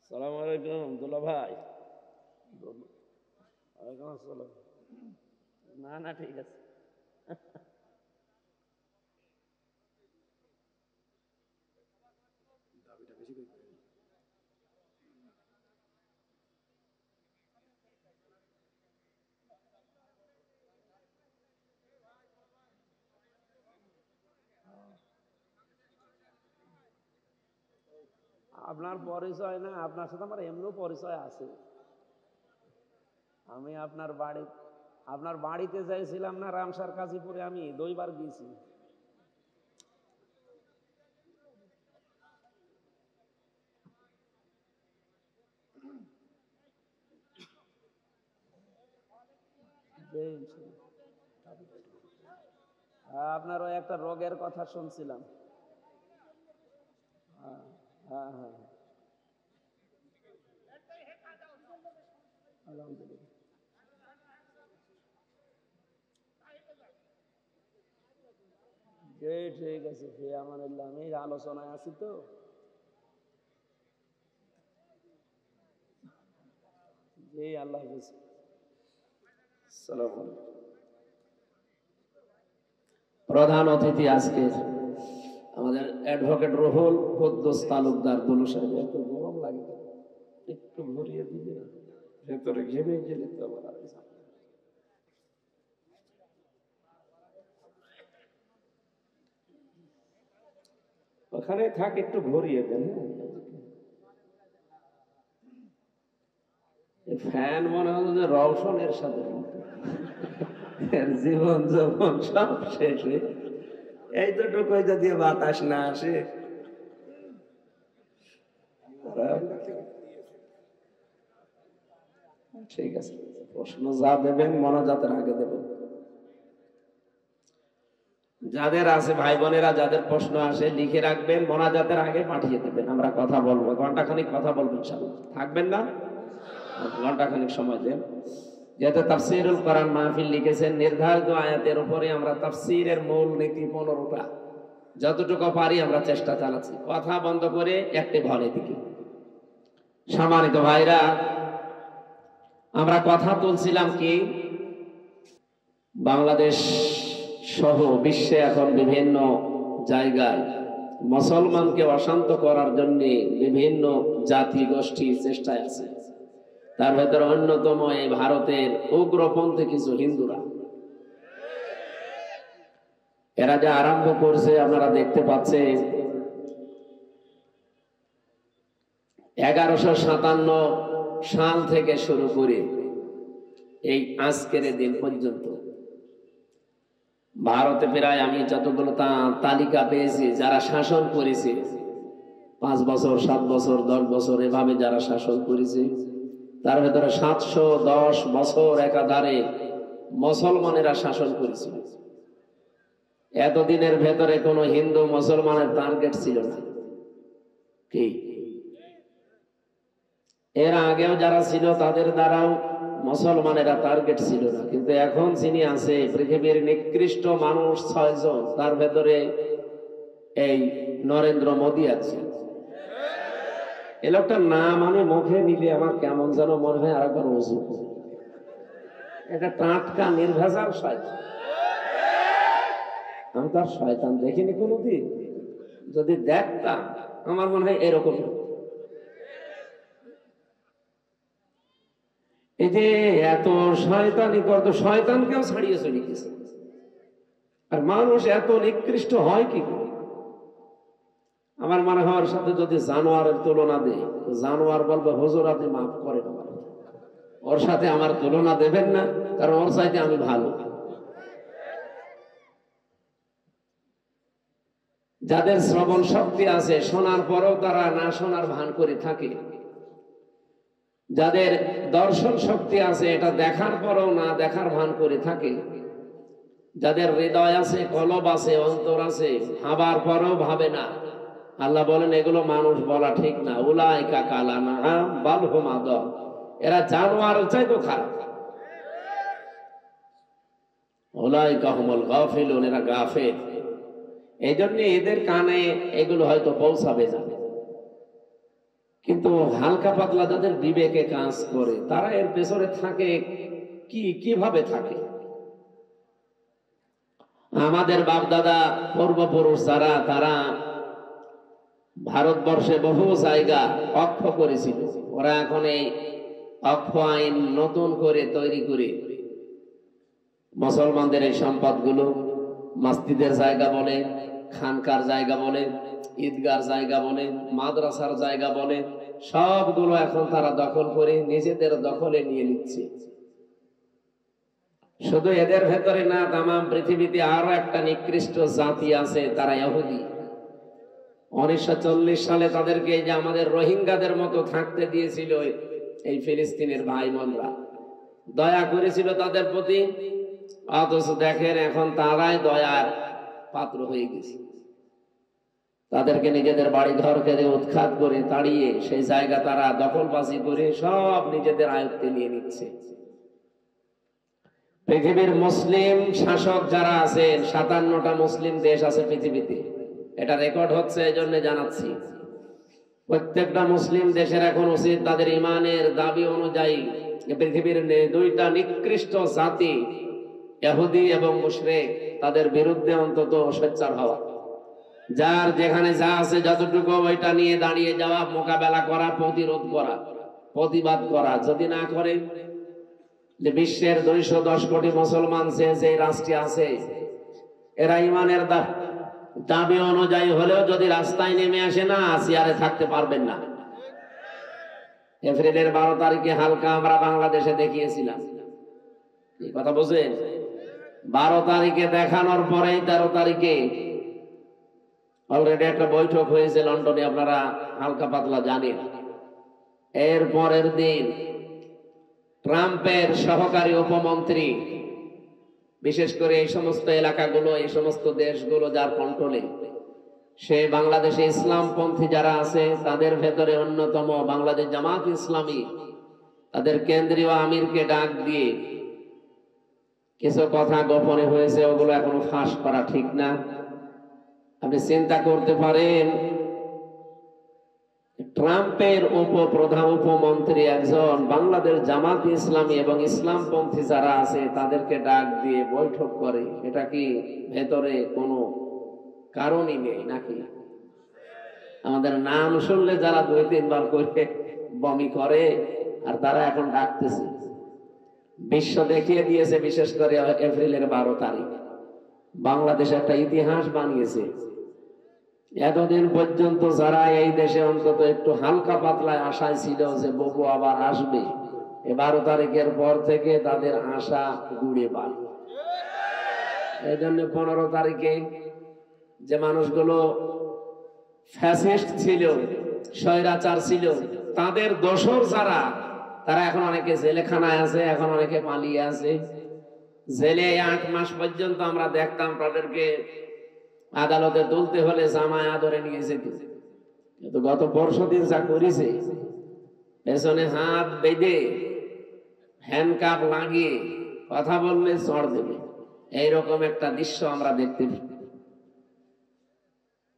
সালাম আলাইকুম দুলা ভাই। ওয়ালাইকুম আসসালাম। না না ঠিক আছে। আপনার পরিচয় না, আপনার সাথে আমার এমনিও পরিচয় আছে। আমি আপনার বাড়িতে যাইছিলাম না রামসার কাজীপুরে, আমি 2 বার গিয়েছি। আপনার ওই একটা রোগের কথা শুনছিলাম। হ্যাঁ হ্যাঁ হ্যাঁ, আলহামদুলিল্লাহ। ঠিক আছে, ফি আমানিল্লাহ। আমি আলোচনায় আছি তো। জি, আল্লাহ হাফেজ। আসসালামু আলাইকুম। প্রধান অতিথি আজকে আমাদের অ্যাডভোকেট রুহুল কুদ্দুস তালুকদার দুলু সাহেব। এত গরম লাগে, একটু ভরিয়ে দিবে না, ভেতরে ঘেমে গেলে তো আবার ওখানে থাক, একটু ভরিয়ে দেন। ফ্যান মনে হয় যে রওশনের সাথে জীবন যখন সব শেষে এইটুকু যদি বাতাস না আসে। ঠিক আছে, প্রশ্ন যা দেবেন মনোজাতের আগে দেবেন। যাদের আছে ভাই বোনেরা, যাদের প্রশ্ন আসে লিখে রাখবেন, মোনাজাতের আগে পাঠিয়ে দেবেন। আমরা কথা বলবো, ঘন্টাখানিক কথা বলবো ইনশাআল্লাহ। থাকবেন না? ঘন্টাখানিক সময় দেন। যেহেতু তাফসীরুল কোরআন মাহফিল লিখেছেন, নির্ধারিত আয়াতের উপরে আমরা তাফসীরের মূল নীতি 15টা, যতটুকু পারি আমরা চেষ্টা চালাচ্ছি। কথা বন্ধ করে একটি ঘরে দিকে। সম্মানিত ভাইরা, আমরা কথা তুলছিলাম কি, বাংলাদেশ সহ বিশ্বে এখন বিভিন্ন জায়গায় মুসলমানকে অশান্ত করার জন্য বিভিন্ন জাতি গোষ্ঠী চেষ্টায় আছে। তার ভেতরে অন্যতম এই ভারতের উগ্রপন্থী কিছু হিন্দুরা। এরা যা আরম্ভ করছে আপনারা দেখতে পাচ্ছেন। 1157 সাল থেকে শুরু করে এই আজকের দিন পর্যন্ত ভারতে প্রায়, আমি যতগুলো তালিকা পেয়েছি, যারা শাসন করেছে 5 বছর 7 বছর 10 বছর এভাবে যারা শাসন করেছে, তার ভেতরে 710 বছর একাধারে মুসলমানেরা শাসন করেছিল। এতদিনের ভেতরে কোনো হিন্দু মুসলমানের টার্গেট ছিল না। কি এর আগেও যারা ছিল তাদের দ্বারাও মুসলমানেরা টার্গেট ছিল না। কিন্তু এখন যিনি আছে, পৃথিবীর নিকৃষ্ট মানুষ 6 জন, তার ভেতরে এই নরেন্দ্র মোদী আছে। এই লোকটার নাম আমি মুখে নিলে আমার কেমন যেন মনে হয় আরেকবার ওযু। এটা টাটকা নির্ভেজাল শয়তান। আমি তার শয়তান দেখিনি কোনোদিন, যদি দেখতাম আমার মনে হয় এরকম। এই যে এত শয়তানি করতো, শয়তানকেও ছাড়িয়ে চলে গেছে। আর মানুষ এত নিকৃষ্ট হয় কি? আমার মনে হয় ওর সাথে যদি জানোয়ারের তুলনা দেয়, জানোয়ার বলবে হুজুর আপনি মাফ করেন আমার, ওর সাথে আমার তুলনা দেবেন না, কারণ ওর চাইতে আমি ভালো। যাদের শ্রবণ শক্তি আছে, শোনার পরেও তারা না শোনার ভান করে থাকে। যাদের দর্শন শক্তি আছে, এটা দেখার পরেও না দেখার ভান করে থাকে। যাদের হৃদয় আছে, কলব আছে, অন্তর আছে, ভাবার পরেও ভাবে না। আল্লাহ বলেন এগুলো মানুষ বলা ঠিক না। উলাইকা কাল আনআম বাল হুম আদাল, এরা জানোয়ারের চাইতেও খারাপ। উলাইকা হুমুল গাফিলুন, এরা গাফিল। এই জন্য এদের কানে এগুলো হয়তো পৌঁছাবে না, কিন্তু হালকা পাতলা যাদের বিবেকে কাজ করে তারা এর পেছনে থাকে। কিভাবে থাকে? আমাদের বাপ দাদা পূর্বপুরুষ যারা, তারা ভারতবর্ষে বহু জায়গা অক্ষ করেছিল। ওরা এখন এই অক্ষ আইন নতুন করে তৈরি করে মুসলমানদের এই সম্পদগুলো মসজিদের জায়গা বলে, খানকার জায়গা বলে, ঈদগার জায়গা বলে, মাদ্রাসার জায়গা বলে, সবগুলো এখন তারা দখল করে নিজেদের দখলে নিয়ে নিচ্ছে। শুধু এদের ভেতরে না, তাম পৃথিবীতে আরো একটা নিকৃষ্ট জাতি আছে, তারা ইহুদি। 1940 সালে তাদেরকে যে আমাদের রোহিঙ্গাদের মতো থাকতে দিয়েছিল এই ফিলিস্তিনের ভাই বোনরা, দয়া করেছিল তাদের প্রতি, অথচ দেখেন এখন তারাই দয়ার পাত্র হয়ে গেছে। তাদেরকে নিজেদের বাড়ি ঘরকে উৎখাত করে তাড়িয়ে সেই জায়গা তারা দখলবাজি করে সব নিজেদের আয়ত্তে নিয়ে নিচ্ছে। পৃথিবীর মুসলিম শাসক যারা আছেন, 57টা মুসলিম দেশ আছে পৃথিবীতে, এটা রেকর্ড হচ্ছে, এই জন্য জানাচ্ছি। প্রত্যেকটা মুসলিম দেশের এখন উচিত তাদের ইমানের দাবি অনুযায়ী পৃথিবীর 2টা নিকৃষ্ট জাতি ইহুদি এবং মুশরিক, তাদের বিরুদ্ধে অন্তত সোচ্চার হওয়া। যার যেখানে যা আছে যতটুকু ওইটা নিয়ে দাঁড়িয়ে যাওয়া, মোকাবেলা করা, প্রতিরোধ করা, প্রতিবাদ করা। যদি না করে, যে বিশ্বের 210 কোটি মুসলমান যে রাষ্ট্রে আছে, এরা ইমানের দাবি অনুযায়ী হলেও যদি রাস্তায় নেমে আসে না, চেয়ারে থাকতে পারবেন না। এপ্রিলের 12 তারিখে হালকা আমরা বাংলাদেশে দেখিয়েছিলাম, এই কথা বুঝেন? 12 তারিখে দেখানোর পরেই 13 তারিখে অলরেডি একটা বৈঠক হয়েছে লন্ডনে, আপনারা হালকা পাতলা জানেন। এর পরের দিন ট্রাম্পের সহকারী উপমন্ত্রী, বিশেষ করে এই সমস্ত এলাকাগুলো, এই সমস্ত দেশগুলো যার কন্ট্রোলে, সে বাংলাদেশে ইসলামপন্থী যারা আছে তাদের ভেতরে অন্যতম বাংলাদেশ জামাত ইসলামী, তাদের কেন্দ্রীয় আমিরকে ডাক দিয়ে কিছু কথা গোপনে হয়েছে, ওগুলো এখনো ফাঁস করা ঠিক না। আপনি চিন্তা করতে পারেন, ট্রাম্পের উপমন্ত্রী একজন বাংলাদেশ জামাত ইসলামী এবং ইসলামপন্থী যারা আছে তাদেরকে ডাক দিয়ে বৈঠক করে, এটা কি ভেতরে কোনো কারণই নেই নাকি? আমাদের নাম শুনলে যারা 2-3 বার করে বমি করে, আর তারা এখন ডাকতেছে। বিশ্ব দেখিয়ে দিয়েছে, বিশেষ করে এপ্রিলের 12 তারিখ বাংলাদেশ একটা ইতিহাস বানিয়েছে। এতদিন পর্যন্ত যারা এই দেশে অন্তত একটু হালকা পাতলায় আশায় ছিল যে ববু আবার আসবে, 12 তারিখের পর থেকে তাদের আশা গুড়ে পাল। এই জন্য 15 তারিখে যে মানুষগুলো ফ্যাসিস্ট ছিল, স্বৈরাচার ছিল, তাদের দোসর যারা, তারা এখন অনেকে জেলখানায় আছে, এখন অনেকে পালিয়ে আছে। জেলে 8 মাস পর্যন্ত আমরা দেখতাম তাদেরকে আদালতে তুলতে হলে জামায় আদরে নিয়ে যেত। কিন্তু গত পরশুদিন যা করেছে, পেছনে হাত বেঁধে হ্যান্ডকাপ লাগিয়ে কথা বললে চড় দেবে, এইরকম একটা দৃশ্য আমরা দেখতে পাই।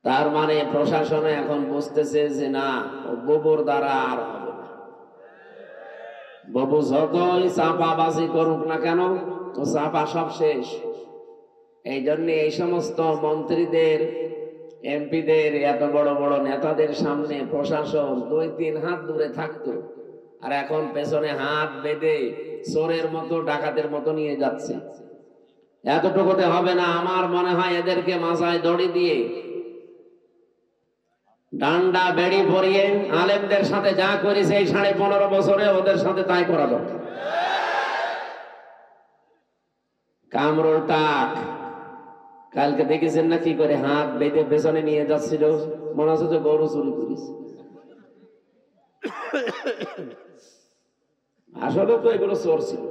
তার মানে প্রশাসনে এখন বুঝতেছে যে না, ববুর দ্বারা আর হবে না। ববু যতই চাপাবাজি করুক না কেন, ও চাপা সব শেষ। এই জন্য এই সমস্ত মন্ত্রীদের, এমপিদের, এত বড় বড় নেতাদের সামনে প্রশাসন 2-3 হাত দূরে থাকতো, আর এখন পেছনে হাত বেঁধে চোরের মতো, ডাকাতের মতো নিয়ে যাচ্ছে। এতটুকুতে হবে না। আমার মনে হয় এদেরকে মাথায় দড়ি দিয়ে, ডান্ডা বেড়ি পরিয়ে আলেমদের সাথে যা করেছে এই 15.5 বছরে, ওদের সাথে তাই করা দরকার। কামরুল টাক কালকে দেখেছেন না কি করে হাত বেঁধে পেছনে নিয়ে যাচ্ছিল, মনে হচ্ছে যে গরু চুরি করেছে। আসলে তো এগুলো চোর ছিল।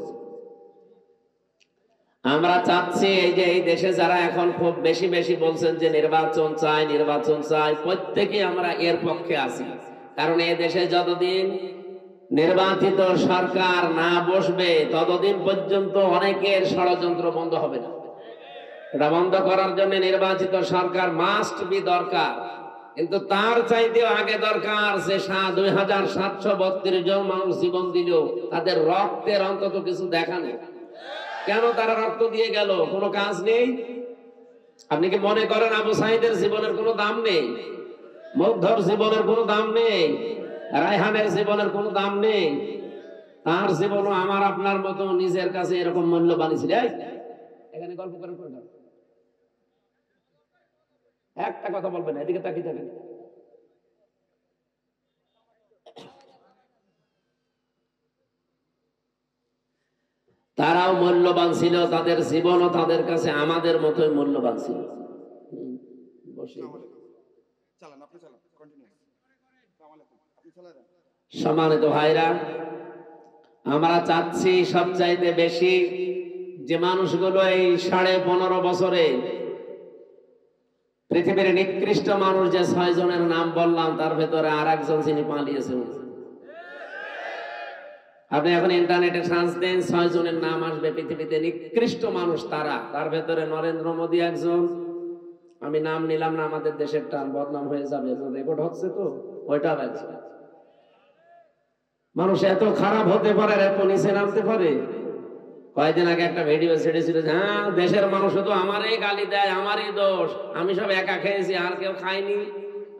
আমরা চাচ্ছি এই যে এই দেশে যারা এখন খুব বেশি বেশি বলছেন যে নির্বাচন চাই, নির্বাচন চাই, প্রত্যেকে আমরা এর পক্ষে আছি। কারণ এই দেশে যতদিন নির্বাচিত সরকার না বসবে, ততদিন পর্যন্ত অনেকের ষড়যন্ত্র বন্ধ হবে না। এটা বন্ধ করার জন্য নির্বাচিত সরকার মাস্ট বি দরকার, কিন্তু তার চাইতেও আগে দরকার যে 2732 জন মানুষ জীবন দিল, তাদের রক্তের অন্তত কিছু দেখা নেই। কেন তারা রক্ত দিয়ে গেল? কোনো কাজ নেই? আপনি কি মনে করেন আবু সাঈদের জীবনের কোনো দাম নেই? মুগ্ধর জীবনের কোনো দাম নেই? রায়হানের জীবনের কোনো দাম নেই? তার জীবনও আমার আপনার মতো নিজের কাছে এরকম মূল্যবান ছিল। এখানে গল্প করেন কোনটা? একটা কথা বলবেন, এদিকে তাকিয়ে থাকেন। তারাও মূল্যবান ছিল, তাদের জীবনও তাদের কাছে আমাদের মতোই মূল্যবান ছিল। সম্মানিত ভাইরা, আমরা চাচ্ছি সবচাইতে বেশি যে মানুষগুলো এই 15.5 বছরে পৃথিবীর নিকৃষ্ট মানুষ যে 6 জনের নাম বললাম, তার ভেতরে আর একজন যিনি পালিয়েছে। আপনি এখন ইন্টারনেটে সার্চ দেন, 6 জনের নাম আসবে পৃথিবীতে নিকৃষ্ট মানুষ তারা। তার ভেতরে নরেন্দ্র মোদী একজন। আমি নাম নিলাম না, আমাদের দেশের টান বদনাম হয়ে যাবে, রেকর্ড হচ্ছে তো, ওইটা একজন। মানুষ এত খারাপ হতে পারে, এত নিচে নামতে পারে। কয়েকদিন আগে একটা ভিডিও ছেড়েছিল, হ্যাঁ দেশের মানুষ শুধু আমারই গালি দেয়, আমারই দোষ, আমি সব একা খেয়েছি, আর কেউ খায়নি।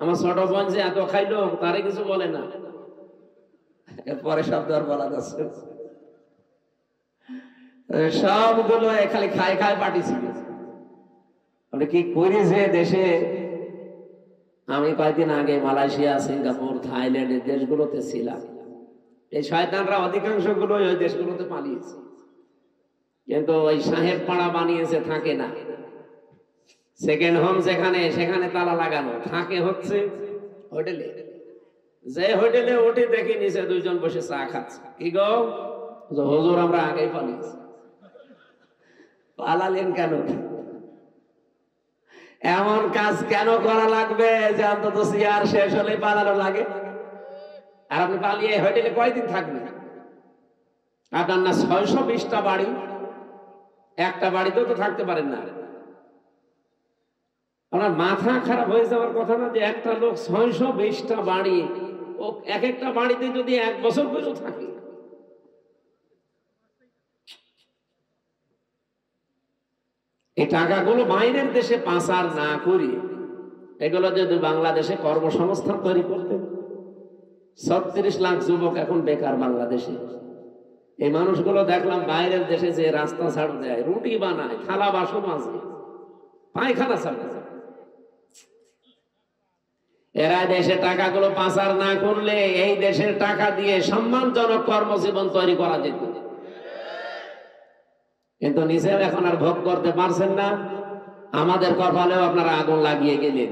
আমার ছোট বোন যে এত খাইলো, তারে কিছু বলে না। এরপরে শব্দ আর বলা যাচ্ছে, সবগুলো খালি খায় খায় পাঠিয়েছিল। কি করেছে দেশে? আমি কয়েকদিন আগে মালয়েশিয়া, সিঙ্গাপুর, থাইল্যান্ডের দেশগুলোতে ছিলাম। এই শয়তানরা অধিকাংশ গুলো ওই দেশগুলোতে পালিয়েছে, কিন্তু ওই সাহেব পাড়া বানিয়েছে, থাকে না। সেকেন্ড হোম যেখানে, সেখানে তালা লাগানো, থাকে হচ্ছে হোটেলে। যে হোটেলে উঠে দেখি নিচে 2 জন বসে চা খাচ্ছে। কি গো হুজুর, আমরা আগেই পালিয়েছি। পালালেন কেন? এমন কাজ কেন করা লাগবে যে অন্তত সিয়ার শেষ হলে পালানো লাগে? আর আপনি পালিয়ে হোটেলে কয়দিন থাকবেন? আপনার না 620টা বাড়ি, একটা বাড়িতেও তো থাকতে পারেন না। আপনার মাথা খারাপ হয়ে যাওয়ার কথা না যে একটা লোক 620টা বাড়ি, ও এক একটা বাড়িতে যদি 1 বছর পর্যন্ত থাকে। এই টাকাগুলো বাইরের দেশে পাচার না করি, এগুলো যদি বাংলাদেশে কর্মসংস্থান তৈরি করতে। 36 লাখ যুবক এখন বেকার বাংলাদেশে। এই মানুষগুলো দেখলাম বাইরের দেশে যে রাস্তা ঝাড়ু দেয়, রুটি বানায়, থালা বাসন আছে, পায়খানা ছাড়ে। এরা দেশে টাকাগুলো পাচার না করলে এই দেশের টাকা দিয়ে সম্মানজনক কর্মজীবন তৈরি করা যেত, কিন্তু নিজের এখন আর ভোগ করতে পারছেন না। আমাদের কপালেও আপনারা আগুন লাগিয়ে গেলেন।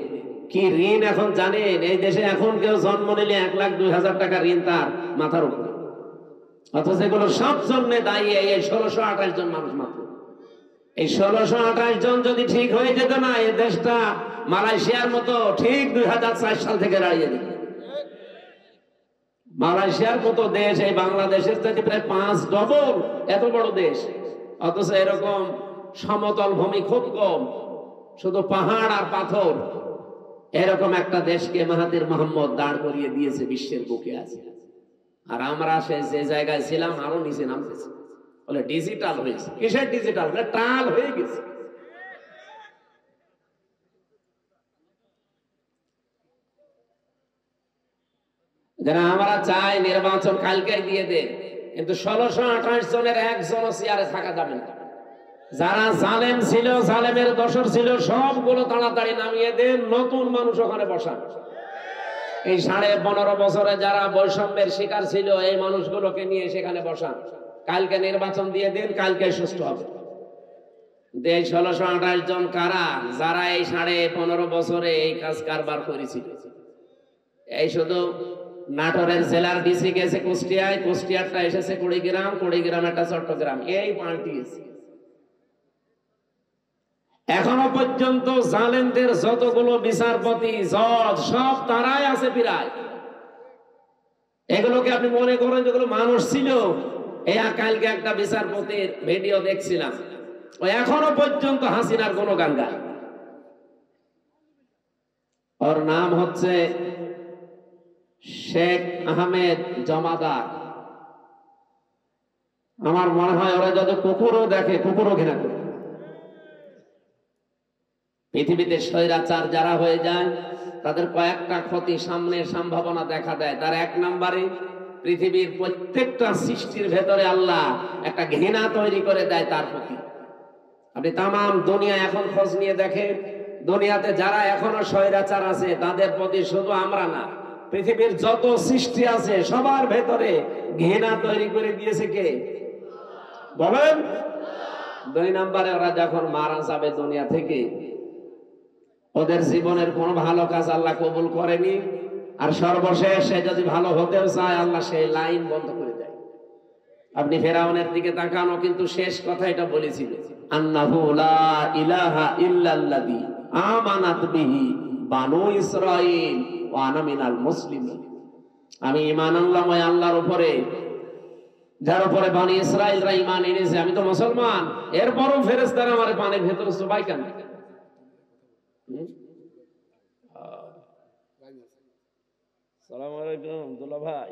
কি ঋণ এখন জানেন? এই দেশে এখন কেউ জন্ম নিলে 1,02,000 টাকা ঋণ তার মাথার উপর, অথচ এগুলো সব জন্য দায়ী এই 1628 জন মানুষ মাত্র। এই 1628 জন যদি ঠিক হয়ে যেত না, এই দেশটা মালয়েশিয়ার মতো ঠিক 2004 সাল থেকে দাঁড়িয়ে দিত। মালয়েশিয়ার মতো দেশ এই বাংলাদেশের থেকে প্রায় 5 ডবল এত বড় দেশ, অথচ এরকম সমতল ভূমি খুব কম, শুধু পাহাড় আর পাথর। এরকম একটা দেশকে মাহাথির মোহাম্মদ দাঁড় করিয়ে দিয়েছে, বিশ্বের বুকে আছে। আর আমরা যে জায়গায় ছিলাম আরো নিচে নামতেছি। বলে ডিজিটাল হয়েছে। কিসের ডিজিটাল? টাল হয়ে গেছে। যারা আমরা চাই নির্বাচন কালকে দিয়ে দেন, কিন্তু 1628 জনের একজনও চেয়ারে থাকা যাবে না। যারা জালেম ছিল, জালেমের দোসর ছিল, সবগুলো তাড়াতাড়ি নামিয়ে দেন, নতুন মানুষ ওখানে বসান। এই 15.5 বছরে যারা বৈষম্যের শিকার ছিল, এই মানুষগুলোকে নিয়ে সেখানে বসান। কালকে নির্বাচন দিয়ে দেন, কালকে সুষ্ঠু হবে। 1628 জন কারা? যারা এই 15.5 বছরে এই কাজ কারবার করেছিল। এই শুধু নাটোরের জেলার ডিসি গেছে কুষ্টিয়ায়, কুষ্টিয়ারটা এসেছে কুড়িগ্রাম, কুড়িগ্রামেরটা চট্টগ্রাম, এই পাল্টিয়েছে। এখনো পর্যন্ত জালেমদের যতগুলো বিচারপতি, জজ, সব তারাই আছে প্রায়। এগুলোকে আপনি মনে করেন যেগুলো মানুষ ছিল? এই কালকে একটা বিচারপতির ভিডিও দেখছিলাম, ও এখনো পর্যন্ত হাসিনার গুণগান গায়। ওর নাম হচ্ছে শেখ আহমেদ জমাদার। আমার মনে হয় ওরা যদি কুকুরও দেখে, কুকুরও ঘৃণা করে। পৃথিবীতে স্বৈরাচার যারা হয়ে যায় তাদের কয়েকটা ক্ষতি সামনের সম্ভাবনা দেখা দেয়। তার এক নম্বরে পৃথিবীর প্রত্যেকটা সৃষ্টির ভেতরে আল্লাহ একটা ঘৃণা তৈরি করে দেয় তার প্রতি। আপনি তামাম দুনিয়া এখন খোঁজ নিয়ে দেখেন, দুনিয়াতে যারা এখনো স্বৈরাচার আছে তাদের প্রতি শুধু আমরা না, পৃথিবীর যত সৃষ্টি আছে সবার ভেতরে ঘৃণা তৈরি করে দিয়েছে কে বলেন? দুই নম্বরে ওরা যখন মারা যাবে দুনিয়া থেকে, ওদের জীবনের কোন ভালো কাজ আল্লাহ কবুল করেনি, আর সর্বশেষ সে যদি ভালো হতেও চায় আল্লাহ সেই লাইন বন্ধ করে দেয়। আপনি ফেরাউনের দিকে তাকানো, কিন্তু শেষ কথা এটা বলেছিল, আন্নাহু লা ইলাহা ইল্লাল্লাযী আমানাত বিহি বানু ইসরাঈল ওয়া আনা মিনাল মুসলিমিন। আমি ঈমান আনলাম ওই আল্লাহর উপরে যার উপরে বনি ইসরাঈলরা ঈমান এনেছে, আমি তো মুসলমান। এরপরও ফেরেশতারা আমারে পানির ভেতরে চুবাই কেন? আসসালামু আলাইকুম দুলা ভাই।